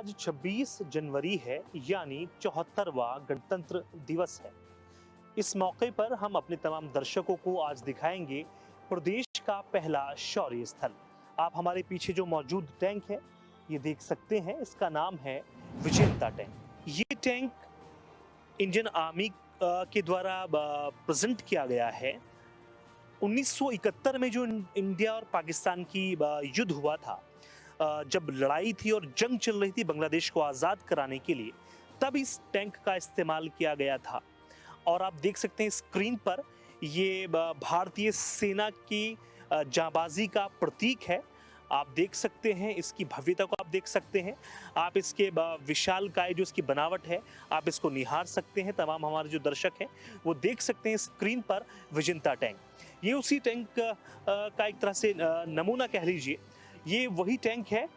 आज 26 जनवरी है, यानी 74वां गणतंत्र दिवस है। इस मौके पर हम अपने तमाम दर्शकों को आज दिखाएंगे प्रदेश का पहला शौर्य स्थल। आप हमारे पीछे जो मौजूद टैंक है, ये देख सकते हैं, इसका नाम है विजेंता टैंक। ये टैंक इंडियन आर्मी के द्वारा प्रेजेंट किया गया है। 1971 में जो इंडिया और पाकिस्तान की युद्ध हुआ था, जब लड़ाई थी और जंग चल रही थी बांग्लादेश को आज़ाद कराने के लिए, तब इस टैंक का इस्तेमाल किया गया था। और आप देख सकते हैं स्क्रीन पर, ये भारतीय सेना की जांबाजी का प्रतीक है। आप देख सकते हैं इसकी भव्यता को, आप देख सकते हैं, आप इसके विशालकाय जो इसकी बनावट है, आप इसको निहार सकते हैं। तमाम हमारे जो दर्शक हैं वो देख सकते हैं स्क्रीन पर विजेंता टैंक। ये उसी टैंक का एक तरह से नमूना कह लीजिए। ये वही टैंक है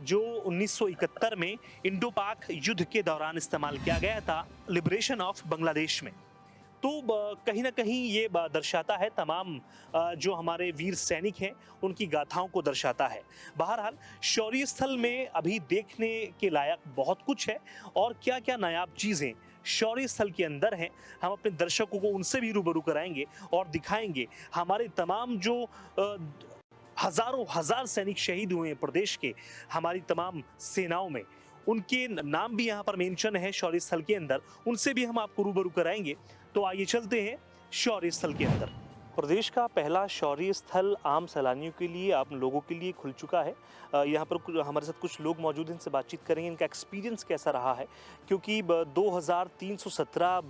जो 1971 में इंडो पाक युद्ध के दौरान इस्तेमाल किया गया था, लिबरेशन ऑफ बांग्लादेश में। तो कहीं ना कहीं ये दर्शाता है तमाम जो हमारे वीर सैनिक हैं उनकी गाथाओं को दर्शाता है। बहरहाल शौर्य स्थल में अभी देखने के लायक बहुत कुछ है, और क्या क्या नायाब चीज़ें शौर्य स्थल के अंदर हैं, हम अपने दर्शकों को उनसे भी रूबरू कराएंगे और दिखाएंगे। हमारे तमाम जो हजारों हजार सैनिक शहीद हुए हैं प्रदेश के, हमारी तमाम सेनाओं में, उनके नाम भी यहाँ पर मेंशन है शौर्य स्थल के अंदर, उनसे भी हम आपको रूबरू कराएंगे। तो आइए चलते हैं शौर्य स्थल के अंदर। प्रदेश का पहला शौर्य स्थल आम सैलानियों के लिए, आप लोगों के लिए खुल चुका है। यहाँ पर हमारे साथ कुछ लोग मौजूद हैं, इनसे बातचीत करेंगे, इनका एक्सपीरियंस कैसा रहा है। क्योंकि 2317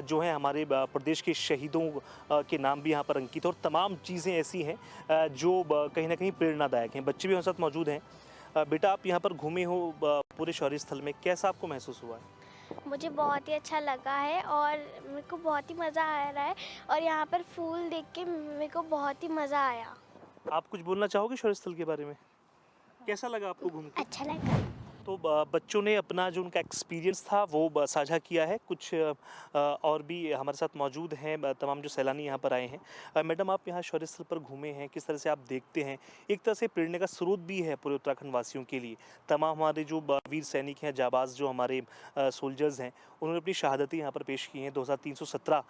जो है हमारे प्रदेश के शहीदों के नाम भी यहाँ पर अंकित है, और तमाम चीज़ें ऐसी हैं जो कहीं ना कहीं प्रेरणादायक हैं। बच्चे भी हमारे साथ मौजूद हैं। बेटा, आप यहाँ पर घूमे हो पूरे शौर्य स्थल में, कैसा आपको महसूस हुआ है? मुझे बहुत ही अच्छा लगा है और मेरे को बहुत ही मज़ा आ रहा है, और यहाँ पर फूल देख के मेरे को बहुत ही मज़ा आया। आप कुछ बोलना चाहोगे शौर्य स्थल के बारे में? कैसा लगा आपको घूम के? अच्छा लगा। तो बच्चों ने अपना जो उनका एक्सपीरियंस था वो साझा किया है। कुछ और भी हमारे साथ मौजूद हैं, तमाम जो सैलानी यहाँ पर आए हैं। मैडम, आप यहाँ शौर्य स्थल पर घूमे हैं, किस तरह से आप देखते हैं? एक तरह से प्रेरणा का स्रोत भी है पूरे उत्तराखंड वासियों के लिए। तमाम हमारे जो वीर सैनिक हैं, जाबाज जो हमारे सोल्जर्स हैं, उन्होंने अपनी शहादतें यहाँ पर पेश की हैं। 2317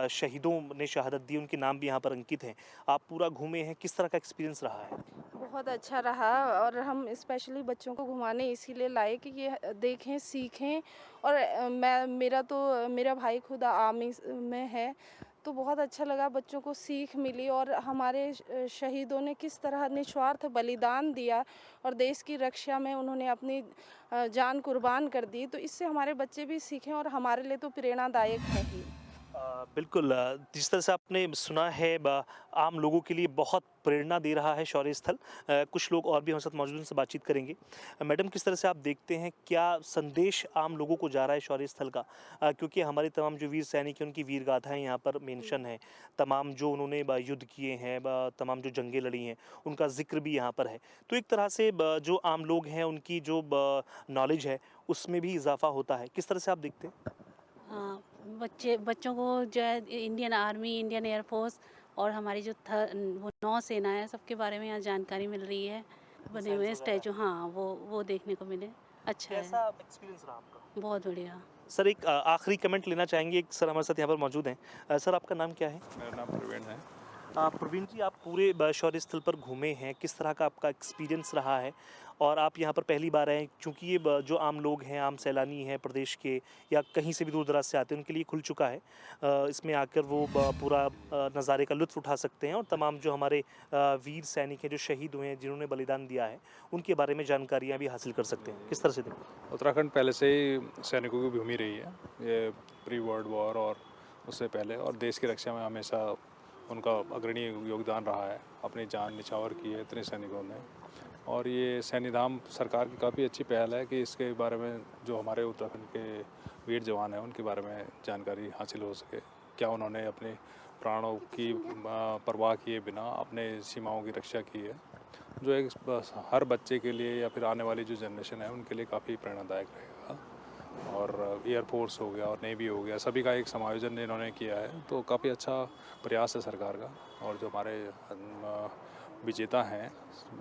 शहीदों ने शहादत दी, उनके नाम भी यहाँ पर अंकित हैं। आप पूरा घूमे हैं, किस तरह का एक्सपीरियंस रहा है? बहुत अच्छा रहा, और हम स्पेशली बच्चों को घुमाने इसीलिए लाए कि ये देखें, सीखें। और मेरा भाई खुद आर्मी में है, तो बहुत अच्छा लगा, बच्चों को सीख मिली। और हमारे शहीदों ने किस तरह निस्वार्थ बलिदान दिया और देश की रक्षा में उन्होंने अपनी जान कुर्बान कर दी, तो इससे हमारे बच्चे भी सीखें और हमारे लिए तो प्रेरणादायक है ही। बिल्कुल, जिस तरह से आपने सुना है, आम लोगों के लिए बहुत प्रेरणा दे रहा है शौर्य स्थल। कुछ लोग और भी हमारे साथ मौजूद हैं, उनसे बातचीत करेंगे। मैडम, किस तरह से आप देखते हैं, क्या संदेश आम लोगों को जा रहा है शौर्य स्थल का? क्योंकि हमारे तमाम जो वीर सैनिक हैं उनकी वीर गाथाएँ यहाँ पर मेंशन है, तमाम जो उन्होंने युद्ध किए हैं, तमाम जो जंगें लड़ी हैं, उनका जिक्र भी यहाँ पर है। तो एक तरह से जो आम लोग हैं उनकी जो नॉलेज है उसमें भी इजाफा होता है। किस तरह से आप देखते हैं? हाँ, बच्चों को जो है इंडियन आर्मी, इंडियन एयरफोर्स और हमारी जो वो नौसेना है, सबके बारे में यहाँ जानकारी मिल रही है। बने हुए स्टैचू, हाँ, वो देखने को मिले। अच्छा है, कैसा एक्सपीरियंस रहा आपका? बहुत बढ़िया। सर, एक आखिरी कमेंट लेना चाहेंगे। एक सर हमारे साथ यहाँ पर मौजूद हैं। सर, आपका नाम क्या है? मेरा नाम प्रवीण है। प्रवीण जी, आप पूरे शौर्य स्थल पर घूमे हैं, किस तरह का आपका एक्सपीरियंस रहा है? और आप यहाँ पर पहली बार आए हैं, चूँकि ये जो आम लोग हैं, आम सैलानी हैं प्रदेश के, या कहीं से भी दूर दराज से आते हैं, उनके लिए खुल चुका है। इसमें आकर वो पूरा नज़ारे का लुत्फ़ उठा सकते हैं, और तमाम जो हमारे वीर सैनिक हैं जो शहीद हुए हैं, जिन्होंने बलिदान दिया है, उनके बारे में जानकारियाँ भी हासिल कर सकते हैं। किस तरह से देखते हैं? उत्तराखंड पहले से ही सैनिकों की भूमि रही है, ये प्री वर्ल्ड वॉर और उससे पहले, और देश की रक्षा में हमेशा उनका अग्रणी योगदान रहा है। अपनी जान निछावर की है इतने सैनिकों ने, और ये सैन्यधाम सरकार की काफ़ी अच्छी पहल है कि इसके बारे में जो हमारे उत्तराखंड के वीर जवान हैं उनके बारे में जानकारी हासिल हो सके। क्या उन्होंने अपने प्राणों की परवाह किए बिना अपने सीमाओं की रक्षा की है, जो एक हर बच्चे के लिए या फिर आने वाली जो जनरेशन है उनके लिए काफ़ी प्रेरणादायक रहेगा। और एयरफोर्स हो गया और नेवी हो गया, सभी का एक समायोजन इन्होंने किया है, तो काफ़ी अच्छा प्रयास है सरकार का। और जो हमारे विजेता हैं,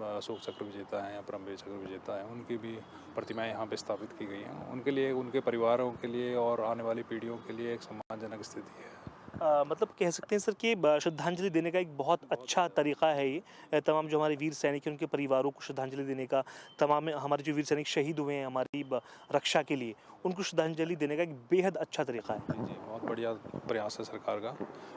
अशोक चक्र विजेता हैं या परमवीर चक्र विजेता हैं, उनकी भी प्रतिमाएं यहाँ पे स्थापित की गई हैं। उनके लिए, उनके परिवारों के लिए और आने वाली पीढ़ियों के लिए एक सम्मानजनक स्थिति है। मतलब कह सकते हैं सर कि श्रद्धांजलि देने का एक बहुत अच्छा तरीका है ये। तमाम जो हमारे वीर सैनिक हैं उनके परिवारों को श्रद्धांजलि देने का, तमाम हमारे जो वीर सैनिक शहीद हुए हैं हमारी रक्षा के लिए, उनको श्रद्धांजलि देने का एक बेहद अच्छा तरीका है। जी, बहुत बढ़िया प्रयास है सरकार का।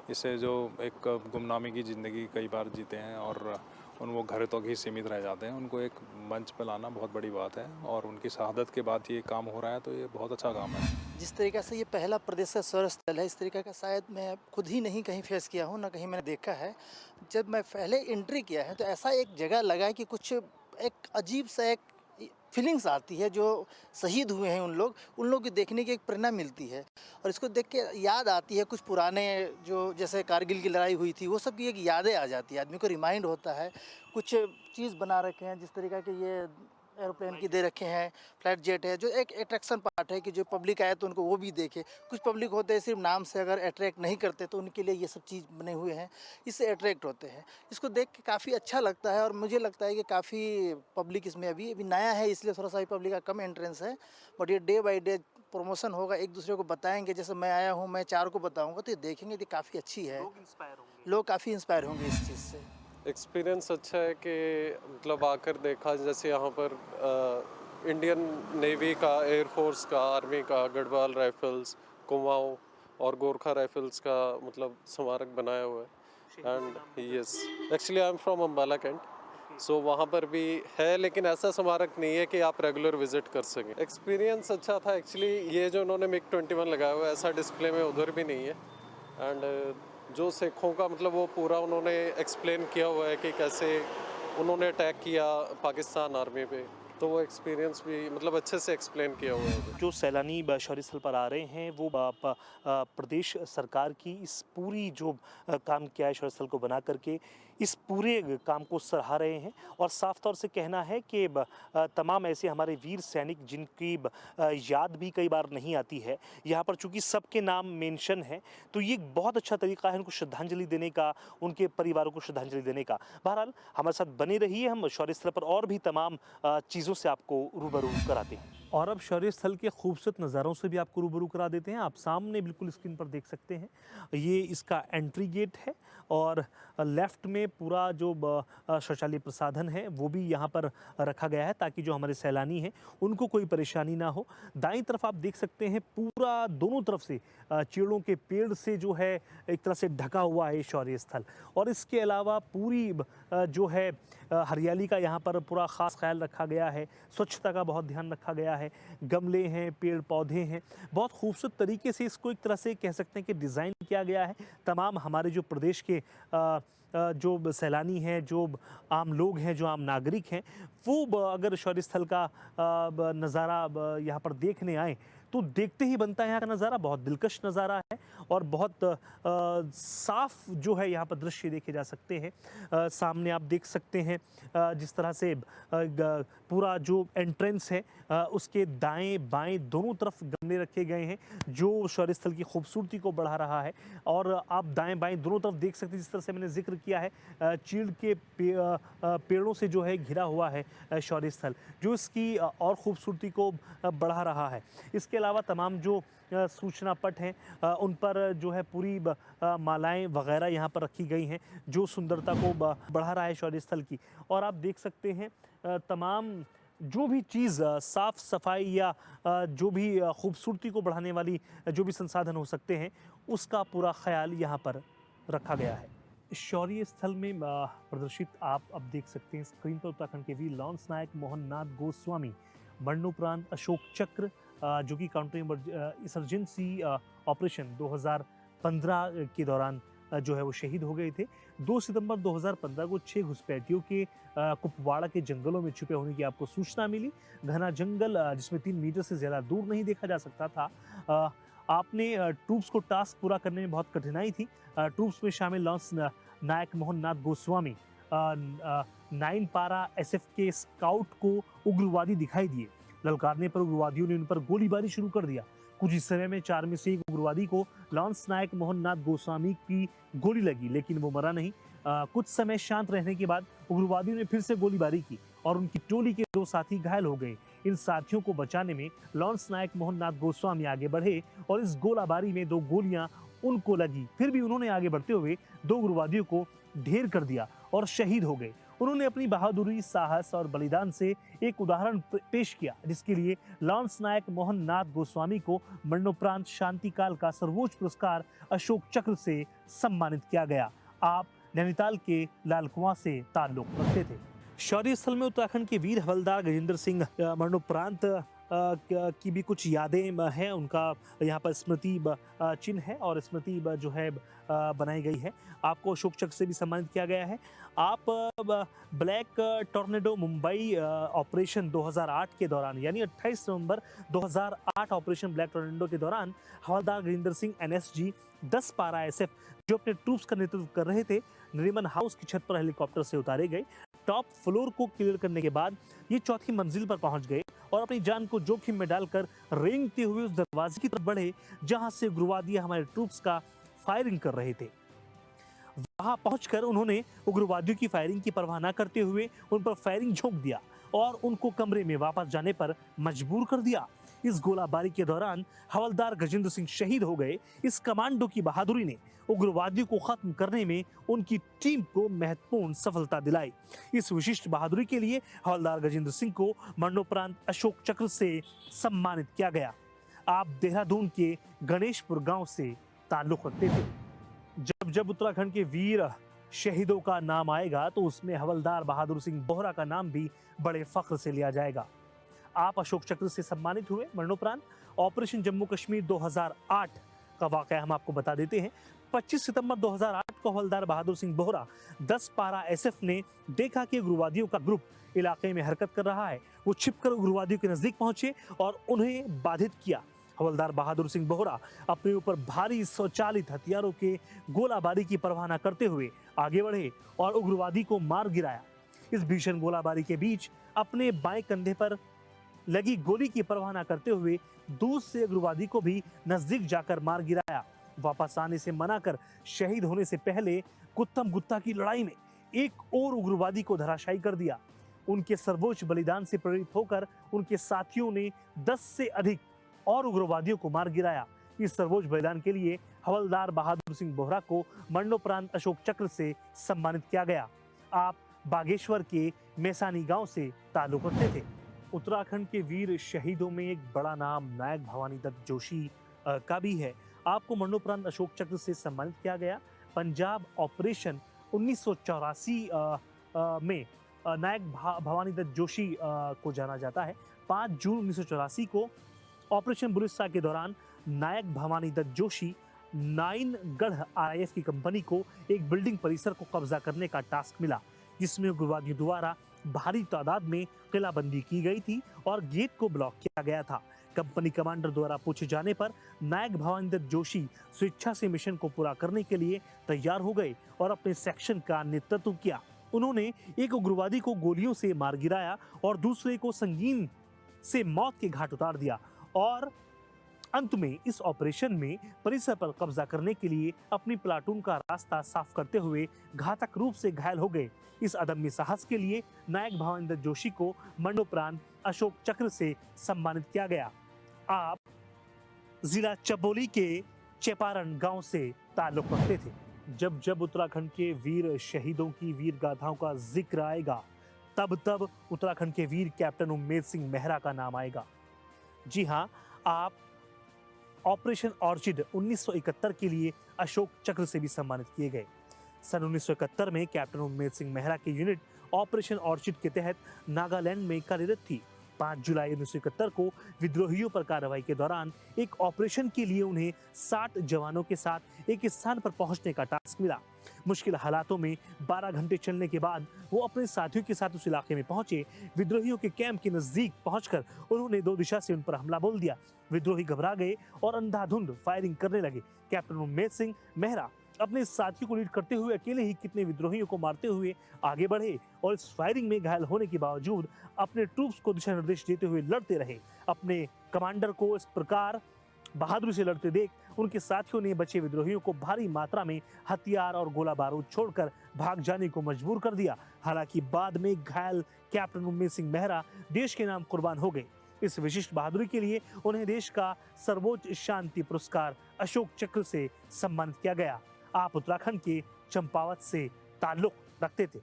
इससे जो एक गुमनामी की ज़िंदगी कई बार जीते हैं और वो घर तक ही सीमित रह जाते हैं, उनको एक मंच पर लाना बहुत बड़ी बात है और उनकी शहादत के बाद ये काम हो रहा है, तो ये बहुत अच्छा काम है। जिस तरीक़े से ये पहला प्रदेश का शौर्य स्थल है, इस तरीक़े का शायद मैं खुद ही नहीं कहीं फेस किया हूँ, ना कहीं मैंने देखा है। जब मैं पहले एंट्री किया है तो ऐसा एक जगह लगा कि कुछ एक अजीब सा एक फीलिंग्स आती है, जो शहीद हुए हैं उन लोग की देखने की एक प्रेरणा मिलती है और इसको देख के याद आती है कुछ पुराने, जो जैसे कारगिल की लड़ाई हुई थी, वो सब की एक यादें आ जाती है, आदमी को रिमाइंड होता है। कुछ चीज़ बना रखे हैं जिस तरीक़े के ये एरोप्लेन की दे रखे हैं, फ्लाइट जेट है, जो एक अट्रैक्शन पार्ट है कि जो पब्लिक आए तो उनको वो भी देखे। कुछ पब्लिक होते हैं सिर्फ नाम से अगर अट्रैक्ट नहीं करते तो उनके लिए ये सब चीज़ बने हुए हैं, इससे अट्रैक्ट होते हैं। इसको देख के काफ़ी अच्छा लगता है और मुझे लगता है कि काफ़ी पब्लिक इसमें अभी नया है, इसलिए थोड़ा सा पब्लिक का कम एंट्रेंस है। बट ये डे बाई डे प्रमोशन होगा, एक दूसरे को बताएंगे। जैसे मैं आया हूँ, मैं 4 को बताऊँगा तो ये देखेंगे तो काफ़ी अच्छी है, लोग काफ़ी इंस्पायर होंगे इस चीज़ से। एक्सपीरियंस अच्छा है कि मतलब आकर देखा, जैसे यहाँ पर इंडियन नेवी का, एयरफोर्स का, आर्मी का, गढ़वाल राइफल्स, कुमाऊँ और गोरखा राइफल्स का मतलब स्मारक बनाया हुआ है। And yes, actually I am from Ambala Cantt, so वहाँ पर भी है, लेकिन ऐसा स्मारक नहीं है कि आप रेगुलर विजिट कर सकें। एक्सपीरियंस अच्छा था एक्चुअली। ये जो उन्होंने MiG-21 लगाया हुआ है, ऐसा डिस्प्ले में उधर भी नहीं है। एंड जो सिखों का मतलब वो पूरा उन्होंने एक्सप्लेन किया हुआ है कि कैसे उन्होंने अटैक किया पाकिस्तान आर्मी पे, तो वो एक्सपीरियंस भी मतलब अच्छे से एक्सप्लेन किया हुआ है। जो सैलानी शौर्य स्थल पर आ रहे हैं वो प्रदेश सरकार की इस पूरी जो काम किया है शौर्य स्थल को बना करके, इस पूरे काम को सराहा रहे हैं और साफ तौर से कहना है कि तमाम ऐसे हमारे वीर सैनिक जिनकी याद भी कई बार नहीं आती है, यहाँ पर चूंकि सबके नाम मेंशन है, तो ये एक बहुत अच्छा तरीका है उनको श्रद्धांजलि देने का, उनके परिवारों को श्रद्धांजलि देने का। बहरहाल हमारे साथ बने रहिए, हम शौर्य स्थल पर और भी तमाम चीज़ों से आपको रूबरू कराते हैं और अब शौर्य स्थल के खूबसूरत नज़ारों से भी आपको रूबरू करा देते हैं। आप सामने बिल्कुल स्क्रीन पर देख सकते हैं, ये इसका एंट्री गेट है और लेफ़्ट में पूरा जो शौचालय प्रसाधन है वो भी यहाँ पर रखा गया है ताकि जो हमारे सैलानी हैं उनको कोई परेशानी ना हो। दाईं तरफ आप देख सकते हैं पूरा दोनों तरफ से चीड़ों के पेड़ से जो है एक तरह से ढका हुआ है शौर्य स्थल, और इसके अलावा पूरी जो है हरियाली का यहाँ पर पूरा ख़ास ख्याल रखा गया है, स्वच्छता का बहुत ध्यान रखा गया है, गमले हैं, पेड़ पौधे हैं, बहुत खूबसूरत तरीके से इसको एक तरह से कह सकते हैं कि डिज़ाइन किया गया है। तमाम हमारे जो प्रदेश के जो सैलानी हैं, जो आम लोग हैं, जो आम नागरिक हैं, वो अगर शौर्य स्थल का नज़ारा यहाँ पर देखने आए तो देखते ही बनता है। यहाँ का नज़ारा बहुत दिलकश नज़ारा है और बहुत साफ जो है यहाँ पर दृश्य देखे जा सकते हैं। सामने आप देख सकते हैं जिस तरह से पूरा जो एंट्रेंस है उसके दाएं बाएं दोनों तरफ गमले रखे गए हैं जो शौर्य स्थल की खूबसूरती को बढ़ा रहा है। और आप दाएं बाएं दोनों तरफ देख सकते हैं, जिस तरह से मैंने जिक्र किया है, चीड़ के पेड़ों से जो है घिरा हुआ है शौर्य स्थल, जो इसकी और खूबसूरती को बढ़ा रहा है। इसके अलावा तमाम जो सूचना पट हैं उन पर जो है पूरी मालाएं वगैरह यहाँ पर रखी गई हैं जो सुंदरता को बढ़ा रहा है शौर्य स्थल की। और आप देख सकते हैं तमाम जो भी चीज़ साफ़ सफाई या जो भी खूबसूरती को बढ़ाने वाली जो भी संसाधन हो सकते हैं उसका पूरा ख्याल यहाँ पर रखा गया है। शौर्य स्थल में प्रदर्शित आप अब देख सकते हैं स्क्रीन पर उत्तराखंड के वीर लॉन्स नायक मोहन नाथ गोस्वामी मरणोपरांत अशोक चक्र जो कि काउंटर इंसर्जेंसी ऑपरेशन 2015 के दौरान जो है वो शहीद हो गए थे। 2 सितंबर 2015 को 6 घुसपैठियों के कुपवाड़ा के जंगलों में छुपे होने की आपको सूचना मिली। घना जंगल जिसमें 3 मीटर से ज़्यादा दूर नहीं देखा जा सकता था। आपने ट्रूप्स को टास्क पूरा करने में बहुत कठिनाई थी। ट्रूप्स में शामिल लॉन्स नायक मोहन नाथ गोस्वामी 9 पारा SF के स्काउट को उग्रवादी दिखाई दिए। ललकारने पर उग्रवादियों ने उन पर गोलीबारी शुरू कर दिया। कुछ इस समय में 4 में से एक उग्रवादी को लॉन्स नायक मोहन नाथ गोस्वामी की गोली लगी, लेकिन वो मरा नहीं। कुछ समय शांत रहने के बाद उग्रवादियों ने फिर से गोलीबारी की और उनकी टोली के 2 साथी घायल हो गए। इन साथियों को बचाने में लॉन्स नायक मोहन नाथ गोस्वामी आगे बढ़े और इस गोलाबारी में 2 गोलियां उनको लगी। फिर भी उन्होंने आगे बढ़ते हुए 2 उग्रवादियों को ढेर कर दिया और शहीद हो गए। उन्होंने अपनी बहादुरी, साहस और बलिदान से एक उदाहरण पेश किया, जिसके लिए लॉन्स नायक मोहन नाथ गोस्वामी को मरणोपरांत शांतिकाल का सर्वोच्च पुरस्कार अशोक चक्र से सम्मानित किया गया। आप नैनीताल के लाल कुआं से ताल्लुक रखते थे। शौर्य स्थल में उत्तराखंड के वीर हवलदार गजेंद्र सिंह मरणोपरांत की भी कुछ यादें हैं। उनका यहाँ पर स्मृति चिन्ह है और स्मृति जो है बनाई गई है। आपको अशोक चक्र से भी सम्मानित किया गया है। आप ब्लैक टॉर्नेडो मुंबई ऑपरेशन 2008 के दौरान, यानी 28 नवंबर 2008 ऑपरेशन ब्लैक टॉर्नेडो के दौरान हवलदार गजेंद्र सिंह NSG 10 पारा SF जो अपने ट्रूप्स का नेतृत्व कर रहे थे, नरीमन हाउस की छत पर हेलीकॉप्टर से उतारे गए। टॉप फ्लोर को क्लियर करने के बाद ये चौथी मंजिल पर पहुंच गए और अपनी जान को जोखिम में डालकर रेंगते हुए उस दरवाजे की तरफ बढ़े जहां से उग्रवादी हमारे ट्रूप्स का फायरिंग कर रहे थे। वहां पहुंचकर उन्होंने उग्रवादियों की फायरिंग की परवाह न करते हुए उन पर फायरिंग झोंक दिया और उनको कमरे में वापस जाने पर मजबूर कर दिया। इस गोलाबारी के दौरान हवलदार गजेंद्र सिंह शहीद हो गए। इस कमांडो की बहादुरी ने उग्रवादियों को खत्म करने में उनकी टीम को महत्वपूर्ण सफलता दिलाई। इस विशिष्ट बहादुरी के लिए हवलदार गजेंद्र सिंह को मरणोपरांत अशोक चक्र से सम्मानित किया गया। आप देहरादून के गणेशपुर गांव से ताल्लुक रखते थे। जब जब उत्तराखंड के वीर शहीदों का नाम आएगा तो उसमें हवलदार बहादुर सिंह बोहरा का नाम भी बड़े फख्र से लिया जाएगा। आप अशोक चक्र से सम्मानित हुए मरणोपरांत। ऑपरेशन जम्मू कश्मीर 2008 का वाकया हम आपको बता देते हैं। 25 सितंबर 2008 को हवलदार बहादुर सिंह बोहरा 10 पारा SF ने देखा कि उग्रवादियों का ग्रुप इलाके में हरकत कर रहा है। वो छिपकर उग्रवादियों के नजदीक पहुंचे और उन्हें बाधित किया। हवलदार बहादुर सिंह बोहरा अपने ऊपर भारी स्वचालित हथियारों के गोलाबारी की परवाह न करते हुए आगे बढ़े और उग्रवादी को मार गिराया। इस भीषण गोलाबारी के बीच अपने बाएं कंधे पर लगी गोली की परवाह न करते हुए दूर से उग्रवादी को भी नजदीक जाकर मार गिराया। वापस आने से मना कर शहीद होने से पहले गुत्तम गुत्ता की लड़ाई में एक और उग्रवादी को धराशायी कर दिया। उनके सर्वोच्च बलिदान से प्रेरित होकर उनके साथियों ने 10 से अधिक और उग्रवादियों को मार गिराया। इस सर्वोच्च बलिदान के लिए हवलदार बहादुर सिंह बोहरा को मरणोपरांत अशोक चक्र से सम्मानित किया गया। आप बागेश्वर के मैसानी गांव से ताल्लुक रखते थे। उत्तराखंड के वीर शहीदों में एक बड़ा नाम नायक भवानी दत्त जोशी का भी है। आपको मरणोपरांत अशोक चक्र से सम्मानित किया गया। पंजाब ऑपरेशन 1984 में नायक भवानी दत्त जोशी को जाना जाता है। 5 जून 1984 को ऑपरेशन बुलिस्ता के दौरान नायक भवानी दत्त जोशी 9 गढ़ RIF की कंपनी को एक बिल्डिंग परिसर को कब्जा करने का टास्क मिला, जिसमें उग्रवादियों द्वारा भारी तादाद में किलाबंदी की गई थी और गेट को ब्लॉक किया गया था। कंपनी कमांडर द्वारा पूछे जाने पर नायक भवानी दत्त जोशी स्वेच्छा से मिशन को पूरा करने के लिए तैयार हो गए और अपने सेक्शन का नेतृत्व किया। उन्होंने एक उग्रवादी को गोलियों से मार गिराया और दूसरे को संगीन से मौत के घाट उतार दिया और अंत में इस ऑपरेशन में परिसर पर कब्जा करने के लिए अपनी प्लाटून का रास्ता साफ करते हुए घातक रूप से घायल हो गए। इस अदम्य साहस के लिए नायक भवानी दत्त जोशी को मरणोपरांत अशोक चक्र से सम्मानित किया गया। आप जिला चबोली के चेपारण गांव से ताल्लुक रखते थे। जब जब उत्तराखंड के वीर शहीदों की वीर गाथाओं का जिक्र आएगा, तब तब उत्तराखंड के वीर कैप्टन उम्मेद सिंह मेहरा का नाम आएगा। जी हाँ, आप ऑपरेशन ऑर्चिड 1971 के लिए अशोक चक्र से भी सम्मानित किए गए। सन 1971 में कैप्टन उम्मेद सिंह मेहरा की यूनिट ऑपरेशन ऑर्चिड के तहत नागालैंड में कार्यरत थी। 5 जुलाई 1971 को विद्रोहियों पर कार्रवाई के दौरान एक ऑपरेशन के लिए उन्हें 60 जवानों के साथ एक स्थान पर पहुंचने का टास्क मिला। मुश्किल हालातों में 12 घंटे चलने के बाद वो अपने साथियों के साथ उस इलाके में पहुंचे। विद्रोहियों के कैंप के नजदीक पहुंचकर उन्होंने 2 दिशा से उन पर हमला बोल दिया। विद्रोही घबरा गए और अंधाधुंध फायरिंग करने लगे। कैप्टन उम्मेद सिंह मेहरा अपने साथियों को लीड करते हुए अकेले ही कितने विद्रोहियों को मारते हुए आगे बढ़े और इस फायरिंग में घायल होने के बावजूद अपने ट्रूप्स को दिशा निर्देश देते हुए लड़ते रहे। अपने कमांडर को इस प्रकार बहादुरी से लड़ते देख उनके साथियों ने बचे विद्रोहियों को भारी मात्रा में हथियार और गोला बारूद छोड़कर भाग जाने को मजबूर कर दिया। हालांकि बाद में घायल कैप्टन उम्मेद सिंह मेहरा देश के नाम कुर्बान हो गए। इस विशिष्ट बहादुरी के लिए उन्हें देश का सर्वोच्च शांति पुरस्कार अशोक चक्र से सम्मानित किया गया। आप उत्तराखंड के चंपावत से ताल्लुक रखते थे।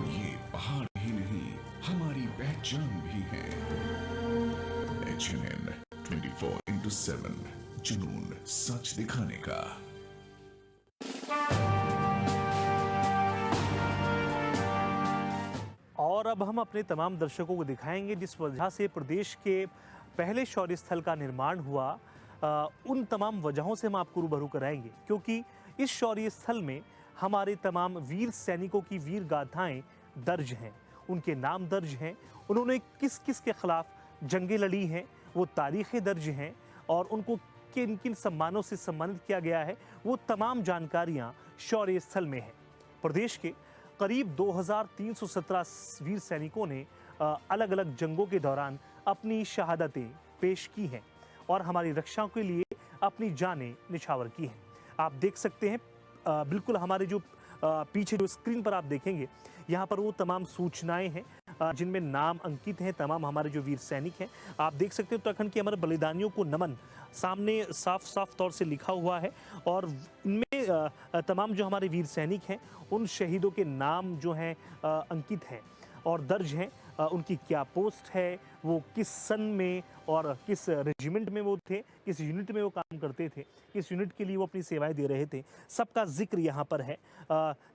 ये पहाड़ ही नहीं, हमारी पहचान भी है। HNN 24/7, जुनून सच दिखाने का। और अब हम अपने तमाम दर्शकों को दिखाएंगे जिस वजह से प्रदेश के पहले शौर्य स्थल का निर्माण हुआ। उन तमाम वजहों से हम आपको रूबरू कराएंगे, क्योंकि इस शौर्य स्थल में हमारे तमाम वीर सैनिकों की वीर गाथाएं दर्ज हैं, उनके नाम दर्ज हैं, उन्होंने किस किस के खिलाफ जंगें लड़ी हैं, वो तारीखें दर्ज हैं, और उनको किन किन सम्मानों से सम्मानित किया गया है, वो तमाम जानकारियाँ शौर्य स्थल में हैं। प्रदेश के करीब 2317 वीर सैनिकों ने अलग अलग जंगों के दौरान अपनी शहादतें पेश की हैं और हमारी रक्षा के लिए अपनी जानें निछावर की हैं। आप देख सकते हैं बिल्कुल हमारे जो पीछे जो स्क्रीन पर आप देखेंगे, यहाँ पर वो तमाम सूचनाएं हैं जिनमें नाम अंकित हैं तमाम हमारे जो वीर सैनिक हैं। आप देख सकते हैं उत्तराखंड के हमारे बलिदानियों को नमन सामने साफ साफ तौर से लिखा हुआ है, और इनमें तमाम जो हमारे वीर सैनिक हैं उन शहीदों के नाम जो हैं अंकित हैं और दर्ज हैं। उनकी क्या पोस्ट है, वो किस सन में और किस रेजिमेंट में वो थे, किस यूनिट में वो काम करते थे, किस यूनिट के लिए वो अपनी सेवाएं दे रहे थे, सबका जिक्र यहाँ पर है।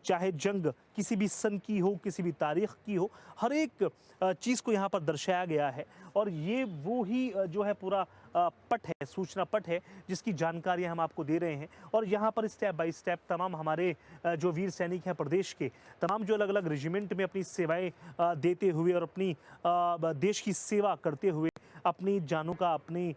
चाहे जंग किसी भी सन की हो, किसी भी तारीख की हो, हर एक चीज़ को यहाँ पर दर्शाया गया है। और ये वो ही जो है पूरा पट है, सूचना पट है, जिसकी जानकारियाँ हम आपको दे रहे हैं। और यहाँ पर स्टेप बाय स्टेप तमाम हमारे जो वीर सैनिक हैं प्रदेश के, तमाम जो अलग अलग रेजिमेंट में अपनी सेवाएं देते हुए और अपनी देश की सेवा करते हुए अपनी जानों का अपनी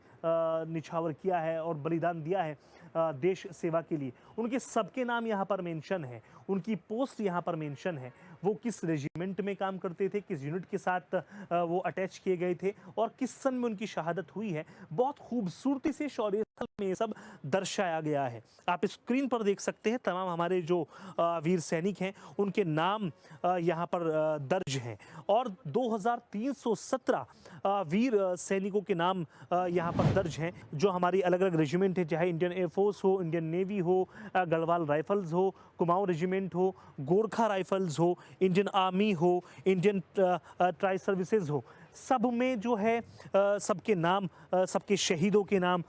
निछावर किया है और बलिदान दिया है देश सेवा के लिए, उनके सबके नाम यहाँ पर मेंशन है, उनकी पोस्ट यहाँ पर मेंशन है, वो किस रेजिमेंट में काम करते थे, किस यूनिट के साथ वो अटैच किए गए थे और किस सन में उनकी शहादत हुई है। बहुत खूबसूरती से शौर्य स्थल में ये सब दर्शाया गया है। आप स्क्रीन पर देख सकते हैं तमाम हमारे जो वीर सैनिक हैं उनके नाम यहाँ पर दर्ज हैं, और 2317 वीर सैनिकों के नाम यहाँ पर दर्ज हैं जो हमारी अलग अलग रेजिमेंट है, चाहे इंडियन एयरफोर्स हो, इंडियन नेवी हो, गढ़वाल राइफल्स हो, कुमाऊं रेजिमेंट हो, गोरखा राइफल्स हो, इंडियन आर्मी हो, इंडियन ट्राई सर्विसेज हो, सब में जो है सबके नाम, सबके शहीदों के नाम,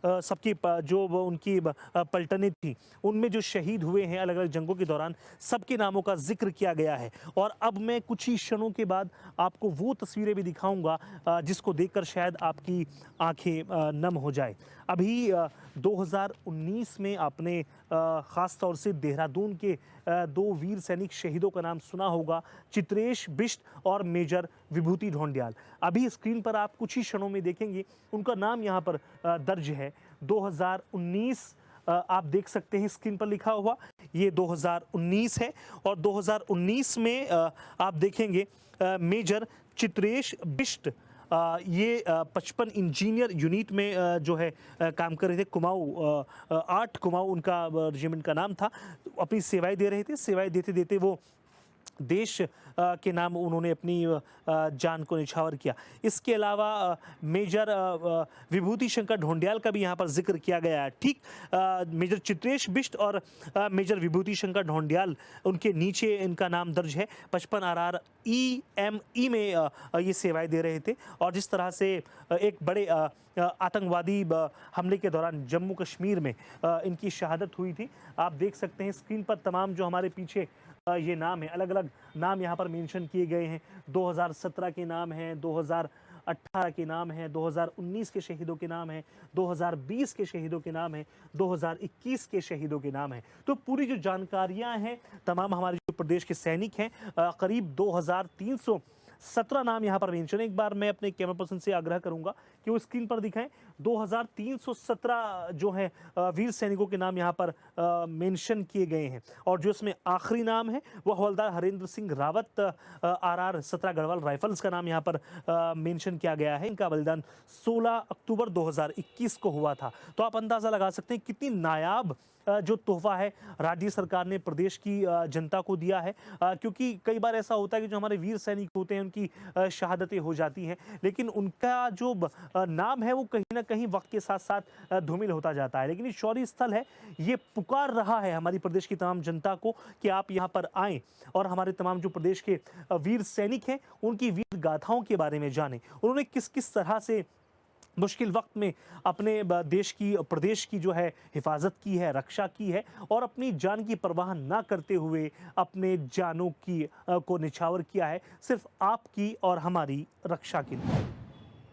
सबकी जो उनकी पलटनें थी उनमें जो शहीद हुए हैं अलग अलग जंगों के दौरान, सबके नामों का जिक्र किया गया है। और अब मैं कुछ ही क्षणों के बाद आपको वो तस्वीरें भी दिखाऊंगा जिसको देखकर शायद आपकी आंखें नम हो जाए। अभी 2019 में आपने ख़ास तौर से देहरादून के 2 वीर सैनिक शहीदों का नाम सुना होगा, चित्रेश बिष्ट और मेजर विभूति ढोंडियाल। अभी स्क्रीन पर आप कुछ ही क्षणों में देखेंगे उनका नाम यहाँ पर दर्ज है। 2019 आप देख सकते हैं स्क्रीन पर लिखा हुआ, ये 2019 है, और 2019 में आप देखेंगे मेजर चित्रेश बिष्ट ये 55 इंजीनियर यूनिट में जो है काम कर रहे थे। कुमाऊं 8 कुमाऊं उनका रेजिमेंट का नाम था। अपनी सेवाएं दे रहे थे, सेवाएं देते देते वो देश के नाम उन्होंने अपनी जान को निछावर किया। इसके अलावा मेजर विभूति शंकर ढोंडियाल का भी यहाँ पर जिक्र किया गया है। ठीक मेजर चित्रेश बिष्ट और मेजर विभूति शंकर ढोंडियाल, उनके नीचे इनका नाम दर्ज है। 55 RR EME में ये सेवाएं दे रहे थे, और जिस तरह से एक बड़े आतंकवादी हमले के दौरान जम्मू कश्मीर में इनकी शहादत हुई थी। आप देख सकते हैं स्क्रीन पर तमाम जो हमारे पीछे ये नाम है, अलग अलग नाम यहाँ पर मेंशन किए गए हैं। 2017 के नाम हैं, 2018 के नाम हैं, 2019 के शहीदों के नाम हैं, 2020 के शहीदों के नाम हैं, 2021 के शहीदों के नाम हैं। तो पूरी जो जानकारियाँ हैं तमाम हमारे जो प्रदेश के सैनिक हैं, करीब 2317 नाम यहाँ पर मेंशन है। एक बार मैं अपने कैमरा पर्सन से आग्रह करूंगा कि वो स्क्रीन पर दिखाएं। 2317 जो है वीर सैनिकों के नाम यहाँ पर मेंशन किए गए हैं और जो इसमें आखिरी नाम है वो हवलदार हरेंद्र सिंह रावत RR 17 गढ़वाल राइफल्स का नाम यहाँ पर मेंशन किया गया है। इनका बलिदान 16 अक्टूबर 2021 को हुआ था। तो आप अंदाज़ा लगा सकते हैं कितनी नायाब जो तोहफा है राज्य सरकार ने प्रदेश की जनता को दिया है, क्योंकि कई बार ऐसा होता है कि जो हमारे वीर सैनिक होते हैं उनकी शहादतें हो जाती हैं, लेकिन उनका जो नाम है वो कहीं ना कहीं वक्त के साथ साथ धूमिल होता जाता है। लेकिन ये शौर्य स्थल है, ये पुकार रहा है हमारी प्रदेश की तमाम जनता को कि आप यहाँ पर आएँ और हमारे तमाम जो प्रदेश के वीर सैनिक हैं उनकी वीर गाथाओं के बारे में जानें। उन्होंने किस किस तरह से मुश्किल वक्त में अपने देश की प्रदेश की जो है हिफाजत की है, रक्षा की है और अपनी जान की परवाह ना करते हुए अपने जानों की को निछावर किया है सिर्फ आपकी और हमारी रक्षा के लिए।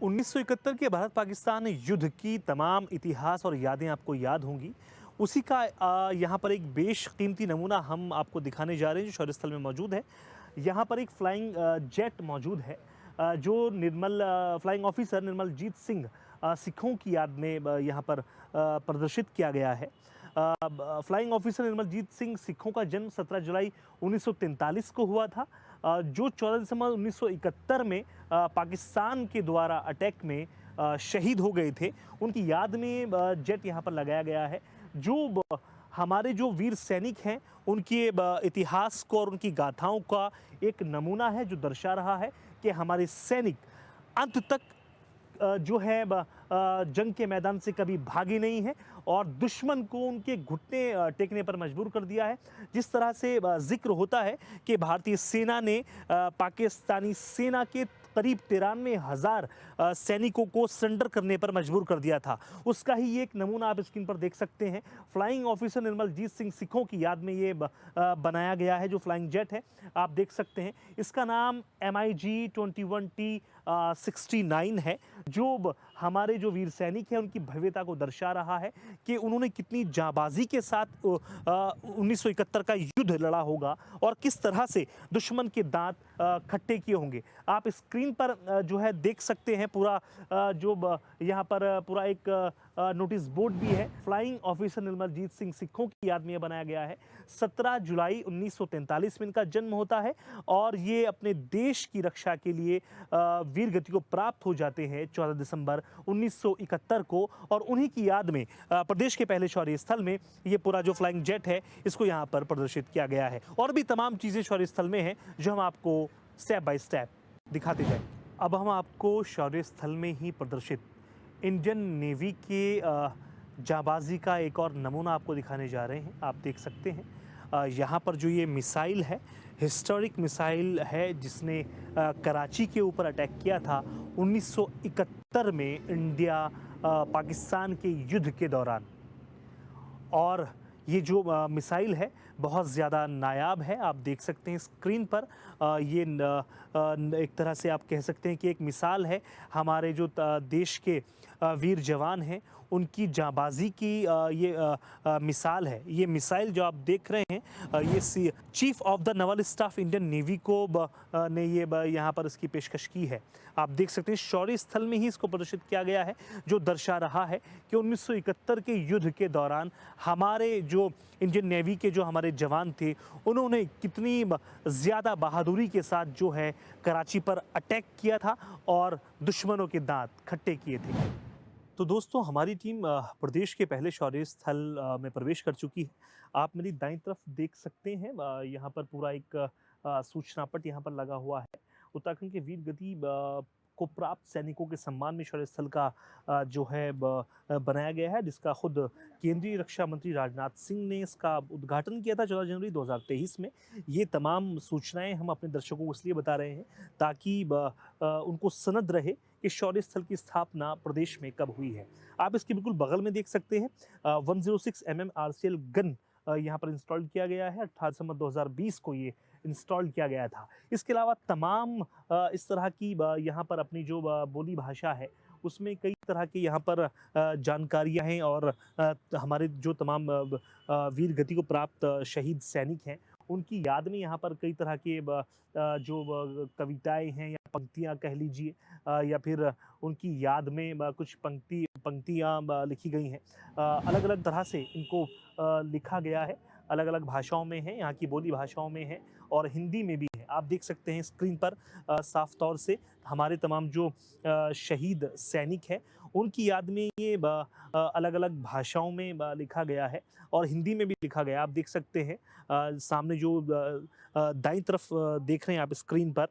1971 के भारत पाकिस्तान युद्ध की तमाम इतिहास और यादें आपको याद होंगी। उसी का यहाँ पर एक बेशकीमती नमूना हम आपको दिखाने जा रहे हैं जो शौर्य स्थल में मौजूद है। यहाँ पर एक फ्लाइंग जेट मौजूद है जो फ्लाइंग ऑफिसर निर्मलजीत सिंह सिखों की याद में यहाँ पर प्रदर्शित किया गया है। फ्लाइंग ऑफिसर निर्मलजीत सिंह सिखों का जन्म 17 जुलाई 1943 को हुआ था, जो 14 दिसंबर 1971 में पाकिस्तान के द्वारा अटैक में शहीद हो गए थे। उनकी याद में जेट यहाँ पर लगाया गया है जो हमारे जो वीर सैनिक हैं उनके इतिहास को और उनकी गाथाओं का एक नमूना है जो दर्शा रहा है कि हमारे सैनिक अंत तक जो है जंग के मैदान से कभी भागे नहीं हैं और दुश्मन को उनके घुटने टेकने पर मजबूर कर दिया है। जिस तरह से जिक्र होता है कि भारतीय सेना ने पाकिस्तानी सेना के करीब 93,000 सैनिकों को सरेंडर करने पर मजबूर कर दिया था, उसका ही एक नमूना आप स्क्रीन पर देख सकते हैं। फ्लाइंग ऑफिसर निर्मलजीत सिंह सिखों की याद में ये बनाया गया है जो फ्लाइंग जेट है, आप देख सकते हैं। इसका नाम MiG 21T 69 है जो हमारे जो वीर सैनिक हैं उनकी भव्यता को दर्शा रहा है कि उन्होंने कितनी जाबाजी के साथ 1971 का युद्ध लड़ा होगा और किस तरह से दुश्मन के दांत खट्टे किए होंगे। आप स्क्रीन पर जो है देख सकते हैं पूरा जो यहाँ पर पूरा एक नोटिस बोर्ड भी है। फ्लाइंग ऑफिसर निर्मलजीत सिंह सिखों की याद में बनाया गया है। 17 जुलाई 1943 में इनका जन्म होता है और ये अपने देश की रक्षा के लिए वीर गति को प्राप्त हो जाते हैं 14 दिसंबर 1971 को और उन्हीं की याद में प्रदेश के पहले शौर्य स्थल में ये पूरा जो फ्लाइंग जेट है इसको यहाँ पर प्रदर्शित किया गया है। और भी तमाम चीज़ें शौर्य स्थल में हैं जो हम आपको स्टेप बाय स्टेप दिखाते जाएंगे। अब हम आपको शौर्य स्थल में ही प्रदर्शित इंडियन नेवी के जाबाजी का एक और नमूना आपको दिखाने जा रहे हैं। आप देख सकते हैं यहाँ पर जो ये मिसाइल है, हिस्टोरिक मिसाइल है जिसने कराची के ऊपर अटैक किया था 1971 में इंडिया पाकिस्तान के युद्ध के दौरान। और ये जो मिसाइल है बहुत ज़्यादा नायाब है, आप देख सकते हैं स्क्रीन पर। ये एक तरह से आप कह सकते हैं कि एक मिसाल है हमारे जो देश के वीर जवान हैं उनकी जाबाजी की ये मिसाल है। ये मिसाइल जो आप देख रहे हैं ये chief of the Naval staff Indian navy को ने ये यहाँ पर इसकी पेशकश की है। आप देख सकते हैं शौर्य स्थल में ही इसको प्रदर्शित किया गया है जो दर्शा रहा है कि 1971 के युद्ध के दौरान हमारे जो इंडियन नेवी के जो हमारे जवान थे उन्होंने कितनी ज़्यादा बहादुरी के साथ जो है कराची पर अटैक किया था और दुश्मनों के दांत खट्टे किए थे। तो दोस्तों हमारी टीम प्रदेश के पहले शौर्य स्थल में प्रवेश कर चुकी है। आप मेरी दाईं तरफ देख सकते हैं यहाँ पर पूरा एक सूचना पट यहाँ पर लगा हुआ है। उत्तराखंड के वीर गति को प्राप्त सैनिकों के सम्मान में शौर्य स्थल का जो है बनाया गया है, जिसका खुद केंद्रीय रक्षा मंत्री राजनाथ सिंह ने इसका उद्घाटन किया था 14 जनवरी 2023 में। ये तमाम सूचनाएं हम अपने दर्शकों को इसलिए बता रहे हैं ताकि उनको सनद रहे कि शौर्य स्थल की स्थापना प्रदेश में कब हुई है। आप इसके बिल्कुल बगल में देख सकते हैं 106 mm RCL गन यहाँ पर इंस्टॉल किया गया है। 18 दिसंबर 2020 को ये इंस्टॉल किया गया था। इसके अलावा तमाम इस तरह की यहाँ पर अपनी जो बोली भाषा है उसमें कई तरह की यहाँ पर जानकारियाँ हैं और हमारे जो तमाम वीर गति को प्राप्त शहीद सैनिक हैं उनकी याद में यहाँ पर कई तरह के जो कविताएं हैं या पंक्तियां कह लीजिए या फिर उनकी याद में कुछ पंक्तियां लिखी गई हैं। अलग अलग तरह से इनको लिखा गया है, अलग अलग भाषाओं में है, यहाँ की बोली भाषाओं में है और हिंदी में भी है। आप देख सकते हैं स्क्रीन पर साफ तौर से हमारे तमाम जो शहीद सैनिक हैं उनकी याद में ये अलग अलग भाषाओं में लिखा गया है और हिंदी में भी लिखा गया। आप देख सकते हैं सामने जो दाईं तरफ देख रहे हैं आप स्क्रीन पर,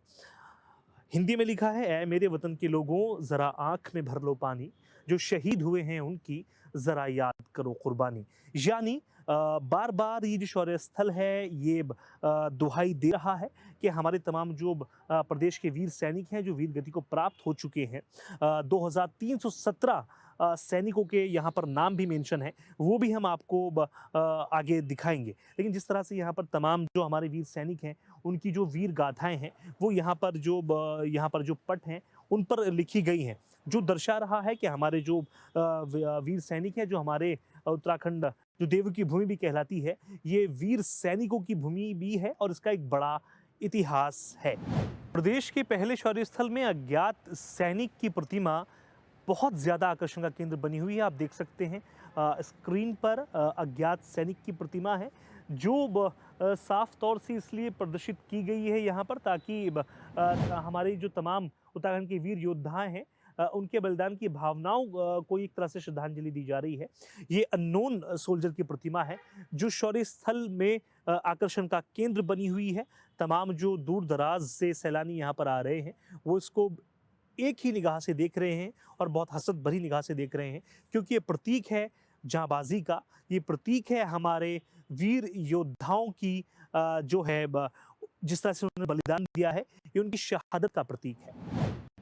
हिंदी में लिखा है, ऐ मेरे वतन के लोगों जरा आंख में भर लो पानी, जो शहीद हुए हैं उनकी जरा याद करो कुर्बानी। यानी बार बार ये जो शौर्य स्थल है ये दुहाई दे रहा है कि हमारे तमाम जो प्रदेश के वीर सैनिक हैं जो वीर गति को प्राप्त हो चुके हैं, 2317 सैनिकों के यहाँ पर नाम भी मेंशन है, वो भी हम आपको आगे दिखाएंगे। लेकिन जिस तरह से यहाँ पर तमाम जो हमारे वीर सैनिक हैं उनकी जो वीर गाथाएं हैं वो यहाँ पर जो पट हैं उन पर लिखी गई हैं, जो दर्शा रहा है कि हमारे जो वीर सैनिक हैं, जो हमारे उत्तराखंड जो देव की भूमि भी कहलाती है, ये वीर सैनिकों की भूमि भी है और इसका एक बड़ा इतिहास है। प्रदेश के पहले शौर्य स्थल में अज्ञात सैनिक की प्रतिमा बहुत ज़्यादा आकर्षण का केंद्र बनी हुई है। आप देख सकते हैं स्क्रीन पर अज्ञात सैनिक की प्रतिमा है जो साफ तौर से इसलिए प्रदर्शित की गई है यहाँ पर ताकि हमारे जो तमाम उत्तराखंड के वीर योद्धा हैं उनके बलिदान की भावनाओं को एक तरह से श्रद्धांजलि दी जा रही है। ये अननोन सोल्जर की प्रतिमा है जो शौर्य स्थल में आकर्षण का केंद्र बनी हुई है। तमाम जो दूर दराज से सैलानी यहाँ पर आ रहे हैं वो इसको एक ही निगाह से देख रहे हैं और बहुत हसरत भरी निगाह से देख रहे हैं, क्योंकि ये प्रतीक है जांबाजी का, ये प्रतीक है हमारे वीर योद्धाओं की जो है जिस तरह से उन्होंने बलिदान दिया है, ये उनकी शहादत का प्रतीक है।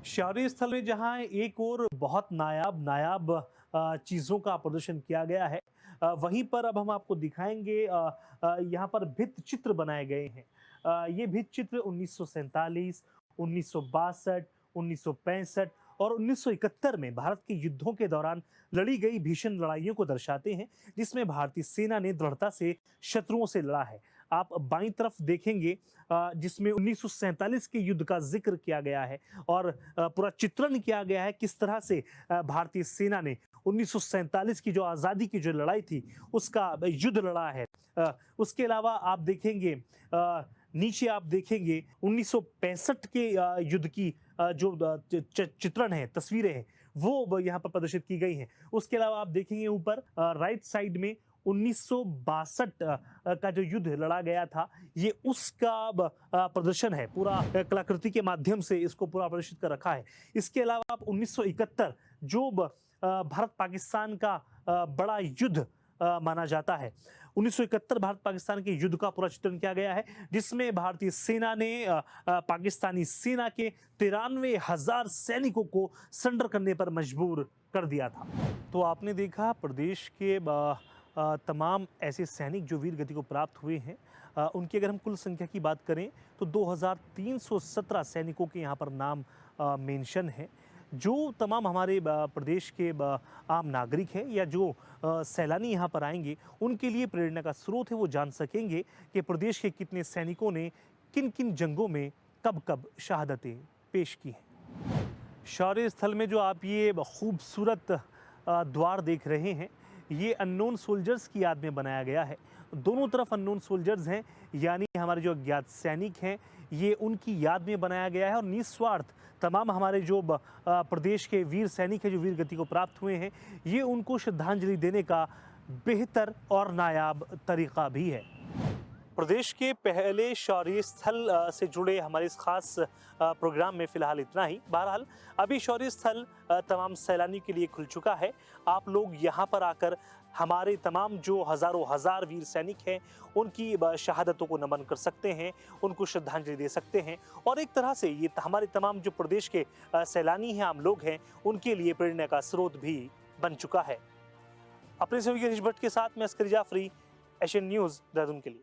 शौर्य स्थल में जहाँ एक और बहुत नायाब चीज़ों का प्रदर्शन किया गया है, वहीं पर अब हम आपको दिखाएंगे यहाँ पर भित्ति चित्र बनाए गए हैं। ये भित्ति चित्र 1947, 1962, 1965 और 1971 में भारत के युद्धों के दौरान लड़ी गई भीषण लड़ाइयों को दर्शाते हैं, जिसमें भारतीय सेना ने दृढ़ता से शत्रुओं से लड़ा है। आप बाईं तरफ देखेंगे जिसमें 1947 के युद्ध का जिक्र किया गया है और पूरा चित्रण किया गया है किस तरह से भारतीय सेना ने 1947 की जो आज़ादी की जो लड़ाई थी उसका युद्ध लड़ा है। उसके अलावा आप देखेंगे नीचे आप देखेंगे 1965 के युद्ध की जो चित्रण है, तस्वीरें हैं, वो यहाँ पर प्रदर्शित की गई हैं। उसके अलावा आप देखेंगे ऊपर राइट साइड में 1962 का जो युद्ध लड़ा गया था, ये उसका प्रदर्शन है, पूरा कलाकृति के माध्यम से इसको पूरा प्रदर्शित कर रखा है। इसके अलावा आप 1971 जो भारत पाकिस्तान का बड़ा युद्ध माना जाता है, 1971 भारत पाकिस्तान के युद्ध का पूरा चित्रण किया गया है, जिसमें भारतीय सेना ने पाकिस्तानी सेना के 93,000 सैनिकों को सरेंडर करने पर मजबूर कर दिया था। तो आपने देखा प्रदेश के तमाम ऐसे सैनिक जो वीर गति को प्राप्त हुए हैं, उनकी अगर हम कुल संख्या की बात करें तो 2317 सैनिकों के यहाँ पर नाम मेंशन है। जो तमाम हमारे प्रदेश के आम नागरिक हैं या जो सैलानी यहाँ पर आएंगे उनके लिए प्रेरणा का स्रोत है, वो जान सकेंगे कि प्रदेश के कितने सैनिकों ने किन किन जंगों में कब कब शहादतें पेश की हैं। शौर्य स्थल में जो आप ये खूबसूरत द्वार देख रहे हैं, ये अननोन सोल्जर्स की याद में बनाया गया है। दोनों तरफ अननोन सोल्जर्स हैं, यानी हमारे जो अज्ञात सैनिक हैं ये उनकी याद में बनाया गया है और निस्वार्थ तमाम हमारे जो प्रदेश के वीर सैनिक हैं जो वीर गति को प्राप्त हुए हैं, ये उनको श्रद्धांजलि देने का बेहतर और नायाब तरीका भी है। प्रदेश के पहले शौर्य स्थल से जुड़े हमारे इस खास प्रोग्राम में फ़िलहाल इतना ही। बहरहाल अभी शौर्य स्थल तमाम सैलानियों के लिए खुल चुका है। आप लोग यहाँ पर आकर हमारे तमाम जो हज़ारों हज़ार वीर सैनिक हैं उनकी शहादतों को नमन कर सकते हैं, उनको श्रद्धांजलि दे सकते हैं और एक तरह से ये हमारे तमाम जो प्रदेश के सैलानी हैं, आम लोग हैं, उनके लिए प्रेरणा का स्रोत भी बन चुका है। अपने सहयोगी हरीश भट्ट के साथ मैं अस्कर जाफरी, एशियन न्यूज़ देहरादून के लिए।